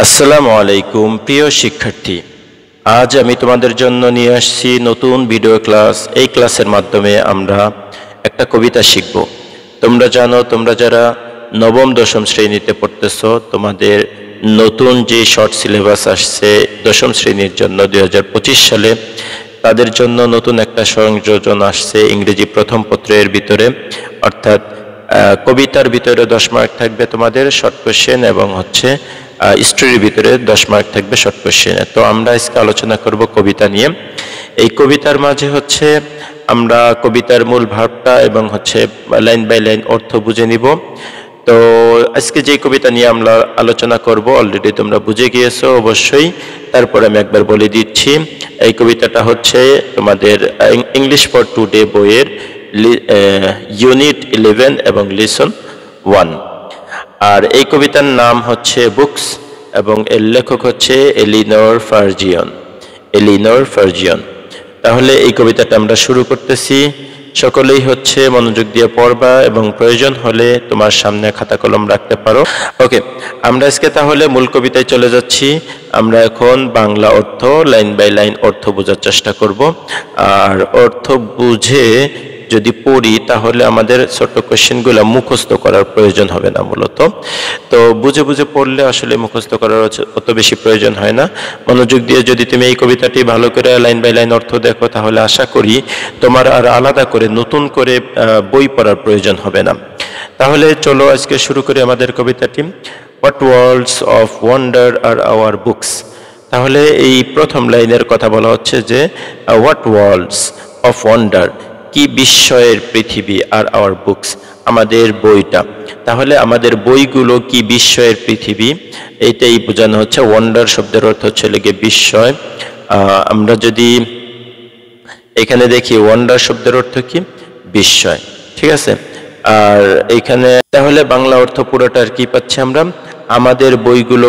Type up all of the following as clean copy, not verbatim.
আসসালামু আলাইকুম প্রিয় শিক্ষার্থী, আজ আমি তোমাদের জন্য নিয়ে আসছি নতুন ভিডিও ক্লাস। এই ক্লাসের মাধ্যমে আমরা একটা কবিতা শিখব। তোমরা জানো, তোমরা যারা নবম দশম শ্রেণীতে পড়তেছো, তোমাদের নতুন যে শর্ট সিলেবাস আসছে দশম শ্রেণীর জন্য 2025 সালে, তাদের জন্য নতুন একটা সংযোজন আসছে ইংরেজি প্রথম পত্রের ভিতরে। অর্থাৎ কবিতার ভিতরে 10 মার্ক থাকবে তোমাদের শর্ট কোশ্চেন, এবং স্টোরির ভিতরে 10 মার্ক থাকবে শর্ট কোশ্চেনে। তো আমরা আজকে আলোচনা করব কবিতা নিয়ে। এই কবিতার মাঝে আমরা কবিতার মূল ভাবটা এবং লাইন বাই লাইন অর্থ বুঝে নিব। তো আজকে যে কবিতা নিয়ে আমরা আলোচনা করব অলরেডি তোমরা বুঝে গিয়েছো অবশ্যই। তারপর আমি একবার বলে দিচ্ছি, এই কবিতাটা তোমাদের ইংলিশ ফর টুডে বইয়ের ইউনিট 11 এবং লিসন 1। আর এই কবিতার নাম বুকস, এবং এর লেখক এলিনর ফার্জিয়ন। তাহলে এই কবিতাটা আমরা শুরু করতেছি। সকলেই মনোযোগ দিয়ে পড়বা, এবং প্রয়োজন হলে তোমার সামনে খাতা কলম রাখতে পারো। ওকে, আমরা আজকে তাহলে মূল কবিতায় চলে যাচ্ছি। আমরা এখন বাংলা অর্থ, লাইন বাই লাইন অর্থ বোঝার চেষ্টা করব। আর অর্থ বুঝে যদি পড়ি তাহলে আমাদের ছোট্ট কোশ্চেনগুলো মুখস্থ করার প্রয়োজন হবে না মূলত। তো বুঝে বুঝে পড়লে আসলে মুখস্থ করার অত বেশি প্রয়োজন হয় না। মনোযোগ দিয়ে যদি তুমি এই কবিতাটি ভালো করে লাইন বাই লাইন অর্থ দেখো, তাহলে আশা করি তোমার আর আলাদা করে নতুন করে বই পড়ার প্রয়োজন হবে না। তাহলে চলো আজকে শুরু করি আমাদের কবিতাটি। What worlds of wonder are our books. তাহলে এই প্রথম লাইনের কথা বলা হচ্ছে যে হোয়াট ওয়ার্ল্ডস অফ ওয়ান্ডার, কি বিস্ময়ের পৃথিবী, আর আওয়ার বুকস, আমাদের বইটা। তাহলে আমাদের বইগুলো কি বিস্ময়ের পৃথিবী, এইটাই বোঝানো হচ্ছে। ওয়ান্ডার শব্দের অর্থ বিস্ময়। আমরা যদি এখানে দেখি, ওয়ান্ডার শব্দের অর্থ কি? বিস্ময়, ঠিক আছে। আর এখানে তাহলে বাংলা অর্থ পুরোটার কি পাচ্ছি আমরা? আমাদের বইগুলো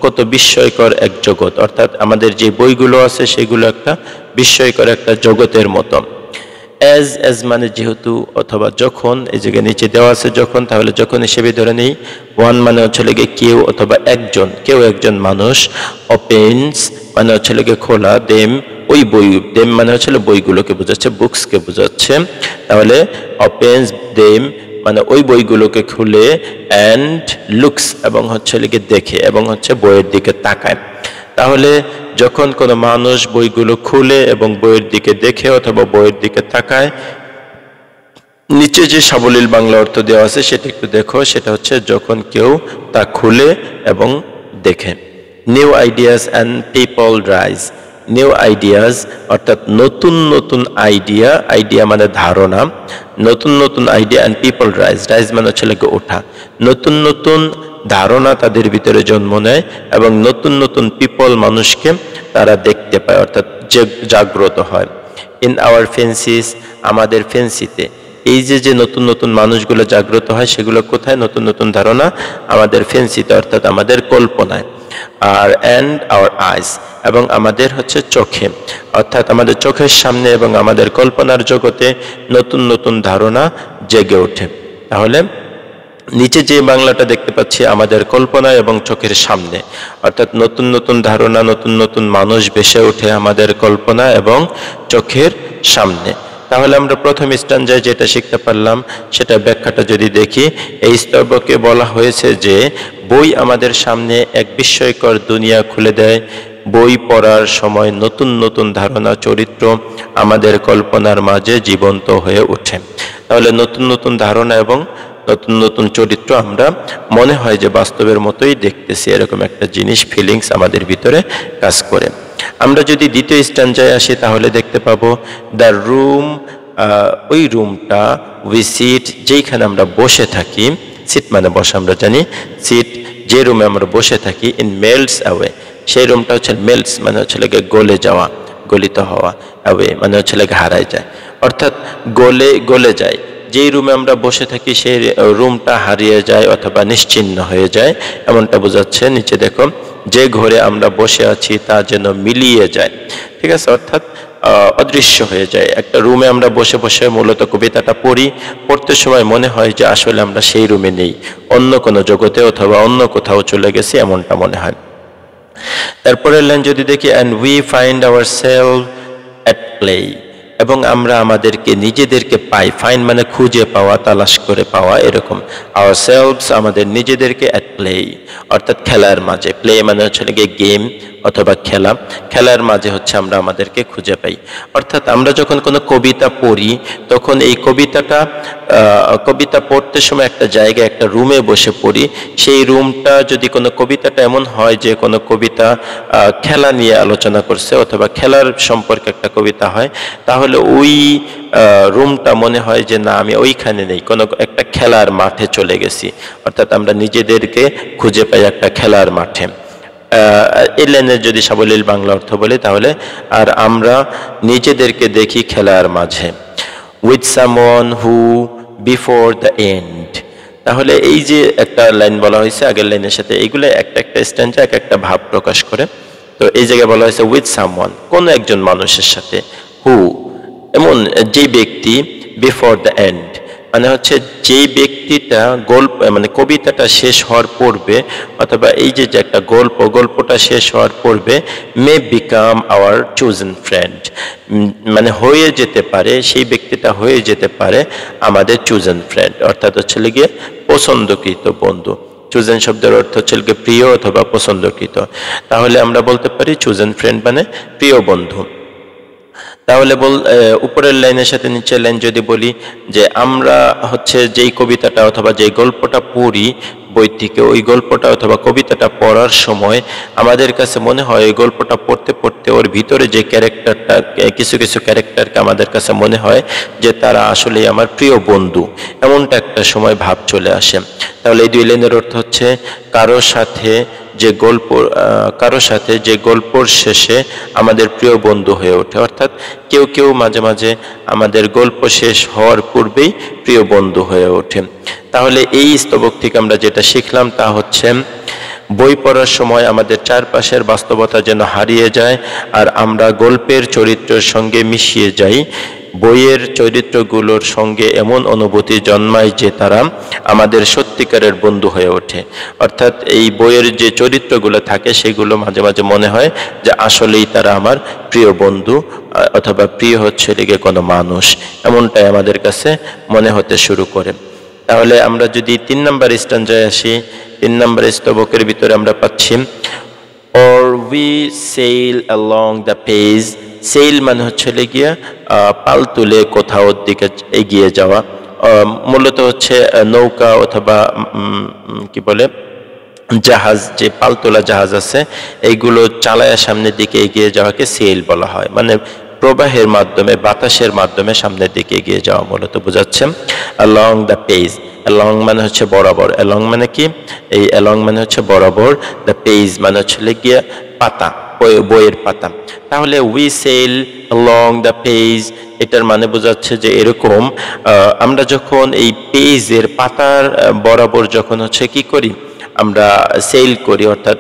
কত বিস্ময়কর এক জগৎ। অর্থাৎ আমাদের যে বইগুলো আছে সেগুলো একটা বিস্ময়কর একটা জগতের মতো। এজ মানে যেহেতু অথবা যখন, এই জায়গায় নিচে দেওয়া আছে যখন, তাহলে যখন হিসেবে ধরে নেই। ওয়ান মানে কেউ অথবা একজন মানুষ। ওপেন্স মানে খোলা। দেম ওই বই, দেম মানে বইগুলোকে বোঝাচ্ছে, বুকসকে বোঝাচ্ছে। তাহলে ওপেন্স দেম মানে ওই বইগুলোকে খুলে, অ্যান্ড লুকস এবং দেখে, এবং বইয়ের দিকে তাকায়। তাহলে যখন কোনো মানুষ বইগুলো খুলে এবং বইয়ের দিকে দেখে অথবা বইয়ের দিকে তাকায়, নিচে যে সাবলীল বাংলা অর্থ দেওয়া আছে সেটা একটু দেখো। সেটা যখন কেউ তা খুলে এবং দেখে। New ideas and people rise. New ideas অর্থাৎ নতুন নতুন আইডিয়া, আইডিয়া মানে ধারণা, নতুন নতুন idea, and people rise, rise মানে ওঠা। নতুন নতুন ধারণা তাদের ভিতরে জন্ম নেয়, এবং নতুন নতুন পিপল মানুষকে তারা দেখতে পায়, অর্থাৎ জাগ্রত হয়। ইন আওয়ার ফেন্সিস, আমাদের ফেন্সিতে। এই যে নতুন নতুন মানুষগুলো জাগ্রত হয়, সেগুলো কোথায়? নতুন নতুন ধারণা আমাদের ফেন্সিতে, অর্থাৎ আমাদের কল্পনায়। আর অ্যান্ড আওয়ার আইস, এবং আমাদের চোখে, অর্থাৎ আমাদের চোখের সামনে এবং আমাদের কল্পনার জগতে নতুন নতুন ধারণা জেগে ওঠে। তাহলে নিচে যে বাংলাটা দেখতে পাচ্ছি, আমাদের কল্পনা এবং চোখের সামনে, অর্থাৎ নতুন নতুন ধারণা, নতুন নতুন মানুষ ভেসে ওঠে আমাদের কল্পনা এবং চোখের সামনে। তাহলে আমরা প্রথম স্ট্যান্জায় যেটা শিখতে পারলাম, সেটা ব্যাখ্যাটা যদি দেখি, এই স্তবকে বলা হয়েছে যে বই আমাদের সামনে এক বিস্ময়কর দুনিয়া খুলে দেয়। বই পড়ার সময় নতুন নতুন ধারণা, চরিত্র আমাদের কল্পনার মাঝে জীবন্ত হয়ে ওঠে। তাহলে নতুন নতুন ধারণা এবং নতুন নতুন চরিত্র আমরা মনে হয় যে বাস্তবের মতোই দেখতেছি, এরকম একটা জিনিস, ফিলিংস আমাদের ভিতরে কাজ করে। আমরা যদি দ্বিতীয় স্ট্যান্জায় আসি, তাহলে দেখতে পাবো দ্য রুম, ওই রুমটা, উই সিট, যেইখানে আমরা বসে থাকি। সিট মানে বসা, আমরা জানি। সিট, যে রুমে আমরা বসে থাকি। ইন মেল্টস অ্যাওয়ে, সেই রুমটা মেল্টস মানে গলে যাওয়া, গলিত হওয়া। অ্যাওয়ে মানে হারায় যায়, অর্থাৎ গলে যায়। যেই রুমে আমরা বসে থাকি সেই রুমটা হারিয়ে যায় অথবা নিশ্চিহ্ন হয়ে যায়, এমনটা বোঝাচ্ছে। নিচে দেখো, যে ঘরে আমরা বসে আছি তা যেন মিলিয়ে যায়, ঠিক আছে। অর্থাৎ অদৃশ্য হয়ে যায়। একটা রুমে আমরা বসে বসে মূলত কবিতাটা পড়ি, পড়তে সময় মনে হয় যে আসলে আমরা সেই রুমে নেই, অন্য কোনো জগতে অথবা অন্য কোথাও চলে গেছি, এমনটা মনে হয়। তারপরের লাইন যদি দেখি, and we find our self at play, এবং আমরা আমাদেরকে নিজেদেরকে পাই, ফাইন্ড মানে খুঁজে পাওয়া, তালাশ করে পাওয়া, এরকম। আওয়ার সেলভস আমাদের নিজেদেরকে অ্যাট প্লে, অর্থাৎ খেলার মাঝে। প্লে মানে হচ্ছে গিয়ে গেম অথবা খেলা, খেলার মাঝে হচ্ছে আমরা আমাদেরকে খুঁজে পাই। অর্থাৎ আমরা যখন কোনো কবিতা পড়ি তখন এই কবিতা পড়তে সময় একটা জায়গায়, একটা রুমে বসে পড়ি। সেই রুমটা যদি কোনো কবিতাটা এমন হয় যে কোনো কবিতা খেলা নিয়ে আলোচনা করছে অথবা খেলার সম্পর্কে একটা কবিতা হয়, তাহলে ওই রুমটা মনে হয় যে না, আমি ওইখানে নেই, কোনো একটা খেলার মাঠে চলে গেছি। অর্থাৎ আমরা নিজেদেরকে খুঁজে পাই একটা খেলার মাঠে। এই লাইনের যদি সাবলীল বাংলা অর্থ বলি তাহলে, আর আমরা নিজেদেরকে দেখি খেলার মাঝে। With someone who before the end. তাহলে এই যে একটা লাইন বলা হয়েছে আগের লাইনের সাথে, এইগুলো একটা একটা স্ট্যান্জা এক একটা ভাব প্রকাশ করে। তো এই জায়গায় বলা হয়েছে উইথ সামওয়ান, কোন একজন মানুষের সাথে, হু এমন যে ব্যক্তি, বিফোর দ্য এন্ড মানে হচ্ছে যেই ব্যক্তিটা মানে কবিতাটা শেষ হওয়ার পূর্বে অথবা এই যে একটা গল্পটা শেষ হওয়ার পূর্বে, may become our chosen friend, মানে হয়ে যেতে পারে, সেই ব্যক্তিটা হয়ে যেতে পারে আমাদের চুজেন ফ্রেন্ড, অর্থাৎ হচ্ছে গিয়ে পছন্দকৃত বন্ধু। চুজেন শব্দের অর্থ হচ্ছে গিয়ে প্রিয় অথবা পছন্দকৃত। তাহলে আমরা বলতে পারি চুজেন ফ্রেন্ড মানে প্রিয় বন্ধু। তাহলে উপরের লাইনের সাথে নিচের লাইন যদি বলি যে আমরা হচ্ছে যেই কবিতাটা অথবা যেই গল্পটা পড়ি বই থেকে, ওই গল্পটা অথবা কবিতাটা পড়ার সময় আমাদের কাছে মনে হয় ওই গল্পটা পড়তে পড়তে ওর ভিতরে যে ক্যারেক্টারটা, কিছু কিছু ক্যারেক্টারকে আমাদের কাছে মনে হয় যে তারা আসলে আমার প্রিয় বন্ধু, এমনটা একটা সময় ভাব চলে আসে। তাহলে এই দুই লাইনের অর্থ হচ্ছে কারো সাথে যে গল্পর শেষে আমাদের প্রিয় বন্ধু হয়ে ওঠে। অর্থাৎ কেউ কেউ মাঝে মাঝে আমাদের গল্প শেষ হওয়ার পূর্বেই প্রিয় বন্ধু হয়ে ওঠে। তাহলে এই স্তবক থেকে আমরা যেটা শিখলাম তা হচ্ছে, বই পড়ার সময় আমাদের চারপাশের বাস্তবতা যেন হারিয়ে যায় আর আমরা গল্পের চরিত্রের সঙ্গে মিশিয়ে যাই। বইয়ের চরিত্রগুলোর সঙ্গে এমন অনুভূতি জন্মায় যে তারা আমাদের সত্যিকারের বন্ধু হয়ে ওঠে। অর্থাৎ এই বইয়ের যে চরিত্রগুলো থাকে সেগুলো মাঝে মাঝে মনে হয় যে আসলেই তারা আমার প্রিয় বন্ধু অথবা প্রিয় হচ্ছে লিগে কোনো মানুষ, এমনটাই আমাদের কাছে মনে হতে শুরু করে। তাহলে আমরা যদি 3 নম্বর স্ট্যান্জায় আসি, 3 নম্বর স্তবকের ভিতরে আমরা পাচ্ছি or we sail along the page। Sail মানে হচ্ছে গিয়া পাল তুলে কোথাও দিকে এগিয়ে যাওয়া, মূলত হচ্ছে নৌকা অথবা কি বলে জাহাজ, যে পালতোলা জাহাজ আছে এইগুলো চালায়া সামনের দিকে এগিয়ে যাওয়াকে সেল বলা হয়। মানে প্রবাহের মাধ্যমে, বাতাসের মাধ্যমে সামনের দিকে এগিয়ে যাওয়া মূলত বোঝাচ্ছে। along the page, along মানে হচ্ছে বরাবর, along মানে কি, এই along মানে হচ্ছে বরাবর, the page মানে হচ্ছে গিয়া পাতা, বইয়ের পাতা। তাহলে we sail along the page, এটার মানে বোঝাচ্ছে যে এরকম আমরা যখন এই পেজের পাতার বরাবর যখন হচ্ছে কি করি, আমরা সেল করি অর্থাৎ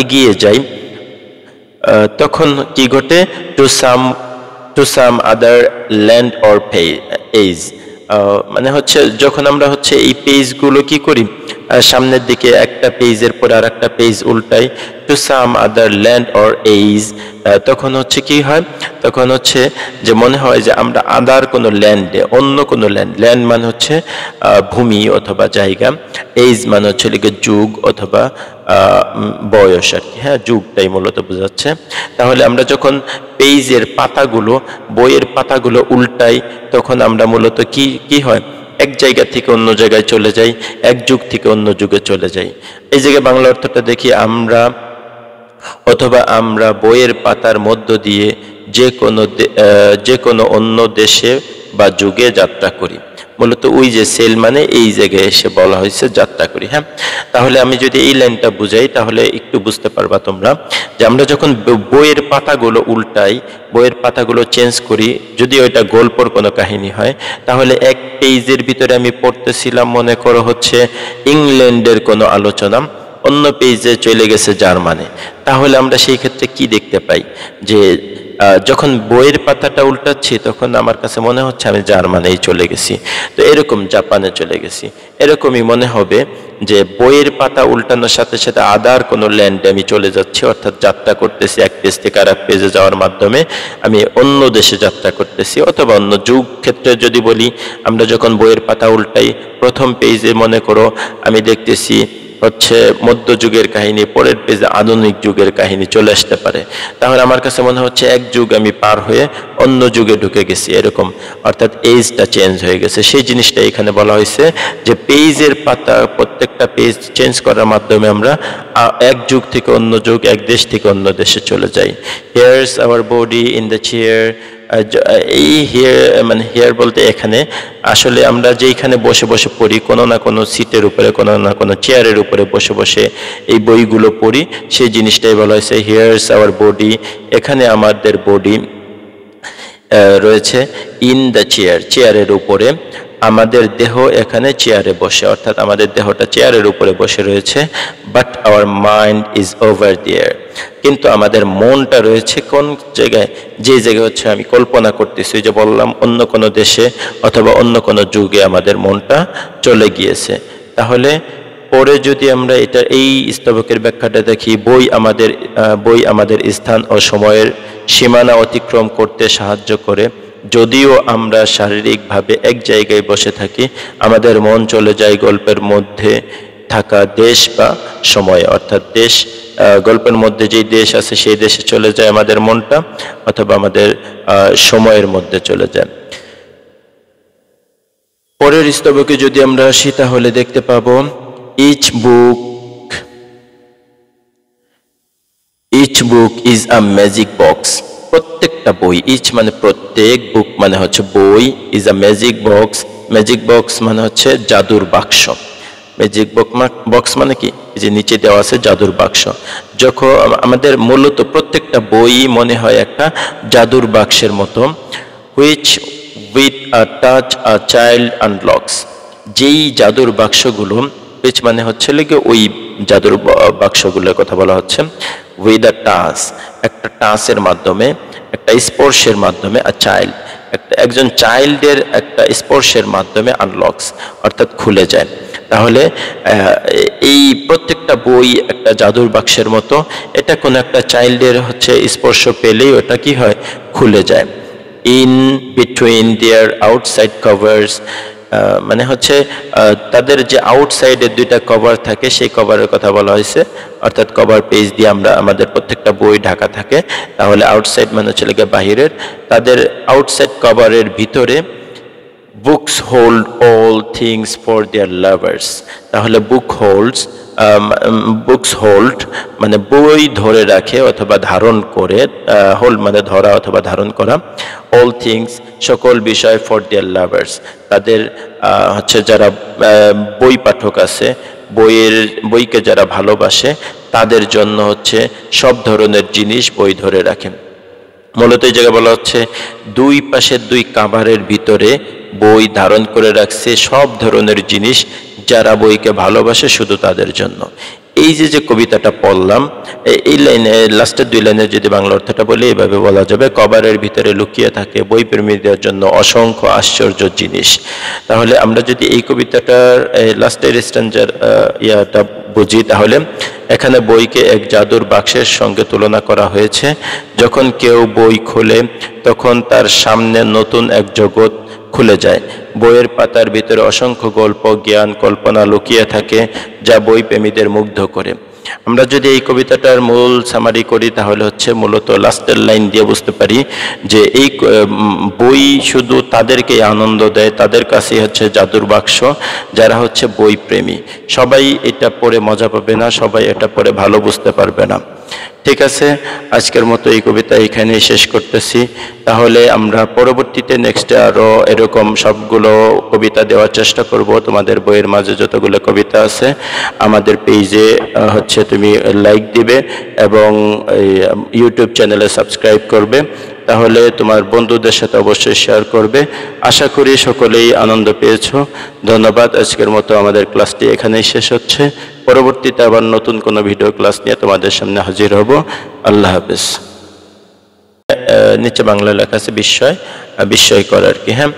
এগিয়ে যাই, তখন কি ঘটে, to some other land or page, মানে হচ্ছে যখন আমরা হচ্ছে এই পেজগুলো কি করি, সামনের দিকে একটা পেজের পর আর একটা পেজ উল্টাই, to some other land or age, তখন হচ্ছে কি হয়, তখন হচ্ছে যে মনে হয় যে আমরা আদার কোনো ল্যান্ডে, অন্য কোনো ল্যান্ড মানে হচ্ছে ভূমি অথবা জায়গা, এজ মানে হচ্ছে লিখে যুগ অথবা বয়স আর কি, হ্যাঁ যুগটাই মূলত বোঝাচ্ছে। তাহলে আমরা যখন পেজের পাতাগুলো, বইয়ের পাতাগুলো উল্টাই, তখন আমরা মূলত কি হয়, এক জায়গা থেকে অন্য জায়গায় চলে যাই, এক যুগ থেকে অন্য যুগে চলে যাই। এই জায়গায় বাংলা অর্থটা দেখি, আমরা বইয়ের পাতার মধ্য দিয়ে যে কোনো অন্য দেশে বা যুগে যাত্রা করি। মূলত ওই যে সেল মানে এই জায়গায় এসে বলা হয়েছে যাত্রা করি। হ্যাঁ, তাহলে আমি যদি এই লাইনটা বুঝাই তাহলে একটু বুঝতে পারবা তোমরা যে আমরা যখন বইয়ের পাতাগুলো উল্টাই, বইয়ের পাতাগুলো চেঞ্জ করি, যদি ওইটা গল্পর কোনো কাহিনী হয়, তাহলে এক পেজের ভিতরে আমি পড়তেছিলাম মনে করো হচ্ছে ইংল্যান্ডের কোনো আলোচনা, অন্য পেজে চলে গেছে জার্মানি। তাহলে আমরা সেই ক্ষেত্রে কি দেখতে পাই যে যখন বইয়ের পাতাটা উল্টাচ্ছি তখন আমার কাছে মনে হচ্ছে আমি জার্মানিই চলে গেছি, তো এরকম জাপানে চলে গেছি, এরকমই মনে হবে যে বইয়ের পাতা উল্টানোর সাথে সাথে আদার কোনো ল্যান্ডে আমি চলে যাচ্ছি, অর্থাৎ যাত্রা করতেছি এক পেজ থেকে আর এক পেজে যাওয়ার মাধ্যমে আমি অন্য দেশে যাত্রা করতেছি। অথবা অন্য যুগ ক্ষেত্রে যদি বলি, আমরা যখন বইয়ের পাতা উল্টাই প্রথম পেজে মনে করো আমি দেখতেছি হচ্ছে মধ্যযুগের কাহিনী, পরের পেজে আধুনিক যুগের কাহিনী চলে আসতে পারে, তাহলে আমার কাছে মনে হচ্ছে এক যুগ আমি পার হয়ে অন্য যুগে ঢুকে গেছি এরকম, অর্থাৎ এজটা চেঞ্জ হয়ে গেছে। সেই জিনিসটা এখানে বলা হয়েছে যে পেজের পাতা প্রত্যেকটা পেজ চেঞ্জ করার মাধ্যমে আমরা এক যুগ থেকে অন্য যুগ, এক দেশ থেকে অন্য দেশে চলে যাই। Here's our body in the chair, এই হেয়ার বলতে এখানে আসলে আমরা যেখানে বসে বসে পড়ি, কোনো না কোনো সিটের উপরে, কোনো না কোনো চেয়ারের উপরে বসে বসে এই বইগুলো পড়ি, সেই জিনিসটাই বলা হয়েছে হিয়ার্স আওয়ার বডি। এখানে আমাদের বডি রয়েছে ইন দ্য চেয়ার, চেয়ারের উপরে, আমাদের দেহ এখানে চেয়ারে বসে, অর্থাৎ আমাদের দেহটা চেয়ারের উপরে বসে রয়েছে। But our mind is over there, কিন্তু আমাদের মনটা রয়েছে কোন জায়গায়, যে জায়গায় হচ্ছে আমি কল্পনা করতেছি, যে বললাম অন্য কোনো দেশে অথবা অন্য কোনো যুগে আমাদের মনটা চলে গিয়েছে। তাহলে পরে যদি আমরা এটা এই স্তবকের ব্যাখ্যাটা দেখি, বই আমাদের স্থান ও সময়ের সীমানা অতিক্রম করতে সাহায্য করে। যদিও আমরা শারীরিকভাবে এক জায়গায় বসে থাকি, আমাদের মন চলে যায় গল্পের মধ্যে থাকা দেশ বা সময়, অর্থাৎ দেশ, গল্পের মধ্যে যেই দেশ আছে সেই দেশে চলে যায় আমাদের মনটা, অথবা আমাদের সময়ের মধ্যে চলে যায়। পরের স্তবকে যদি আমরা আসি তাহলে দেখতে পাবো each book is a magic box. প্রত্যেকটা বই, ইচ মানে প্রত্যেক, বুক মানে হচ্ছে বই, is a magic box, magic box মানে হচ্ছে জাদুর বাক্স। ম্যাজিক বক্স মানে কি, যে নিচে দেওয়া আছে জাদুর বাক্স। যখন আমাদের মূলত প্রত্যেকটা বই মনে হয় একটা জাদুর বাক্সের মতো, which with a touch a child আনলক্স। যেই জাদুর বাক্সগুলো, হুইচ মানে হচ্ছে লেগে ওই জাদুর বাক্সগুলোর কথা বলা হচ্ছে, উইথ আ টাচ, একটা টাচের মাধ্যমে, একটা স্পর্শের মাধ্যমে, আ চাইল্ড, একজন চাইল্ডের একটা স্পর্শের মাধ্যমে আনলক্স, অর্থাৎ খুলে যায়। তাহলে এই প্রত্যেকটা বই একটা জাদুর বাক্সের মতো, এটা কোনো একটা চাইল্ডের হচ্ছে স্পর্শ পেলেই ওটা কি হয়, খুলে যায়। In between there outside covers, মানে হচ্ছে তাদের যে আউটসাইডের দুইটা কভার থাকে সেই কভারের কথা বলা হয়েছে, অর্থাৎ কভার পেজ দিয়ে আমরা আমাদের প্রত্যেকটা বই ঢাকা থাকে, তাহলে আউটসাইড মানে হচ্ছে বাহিরের, তাদের আউটসাইড কভারের ভিতরে books hold all things for their lovers. তাহলে বুকস হোল্ড মানে বই ধরে রাখে অথবা ধারণ করে, হোল্ড মানে ধরা অথবা ধারণ করা, অল থিংস সকল বিষয় ফর দেয়ার লাভার্স, তাদের হচ্ছে যারা বই পাঠক আছে, বইকে যারা ভালোবাসে তাদের জন্য হচ্ছে সব ধরনের জিনিস বই ধরে রাখে। মূলত এই জায়গায় বলা হচ্ছে দুই পাশের দুই কাভারের ভিতরে বই ধারণ করে রাখছে সব ধরনের জিনিস, যারা বইকে ভালোবাসে শুধু তাদের জন্য। এই যে কবিতাটা পড়লাম, এই লাইনে লাস্টের দুই লাইনের যদি বাংলা অর্থটা বলি, এভাবে বলা যাবে, কভারের ভিতরে লুকিয়ে থাকে বই প্রেমীদের জন্য অসংখ্য আশ্চর্য জিনিস। তাহলে আমরা যদি এই কবিতাটার লাস্টের স্ট্যান্জার ইয়াটা বুঝি, তাহলে এখানে বইকে এক জাদুর বাক্সের সঙ্গে তুলনা করা হয়েছে। যখন কেউ বই খোলে তখন তার সামনে নতুন এক জগৎ খুলে যায়। বইয়ের পাতার ভিতরে অসংখ্য গল্প, জ্ঞান, কল্পনা লুকিয়ে থাকে, যা বই প্রেমীদের মুগ্ধ করে। আমরা যদি এই কবিতাটার মূল সামারি করি তাহলে হচ্ছে মূলত লাস্টের লাইন দিয়ে বুঝতে পারি যে এই বই শুধু তাদেরকে আনন্দ দেয়, তাদের কাছে হচ্ছে জাদুর বাক্স যারা হচ্ছে বই প্রেমী। সবাই এটা পড়ে মজা পাবে না, সবাই এটা পড়ে ভালো বুঝতে পারবে না। ঠিক আছে, আজকের মতো এই কবিতা এখানেই শেষ করতেছি। তাহলে আমরা পরবর্তীতে নেক্সটে আরও এরকম সবগুলো কবিতা দেওয়ার চেষ্টা করব। তোমাদের বইয়ের মাঝে যতগুলো কবিতা আছে আমাদের পেজে হচ্ছে তুমি লাইক দিবে এবং ইউটিউব চ্যানেলে সাবস্ক্রাইব করবে, তাহলে তোমার বন্ধুদের সাথে অবশ্যই শেয়ার করবে। আশা করি সকলেই আনন্দ পেয়েছো। ধন্যবাদ। আজকের মতো আমাদের ক্লাসটি এখানেই শেষ হচ্ছে। পরবর্তীতে আবার নতুন কোনো ভিডিও ক্লাস নিয়ে তোমাদের সামনে হাজির হব। আল্লাহ হাফেজ। নিচে বাংলা লেখা আছে বিস্ময়, বিস্ময়কর আর কি। হ্যাঁ,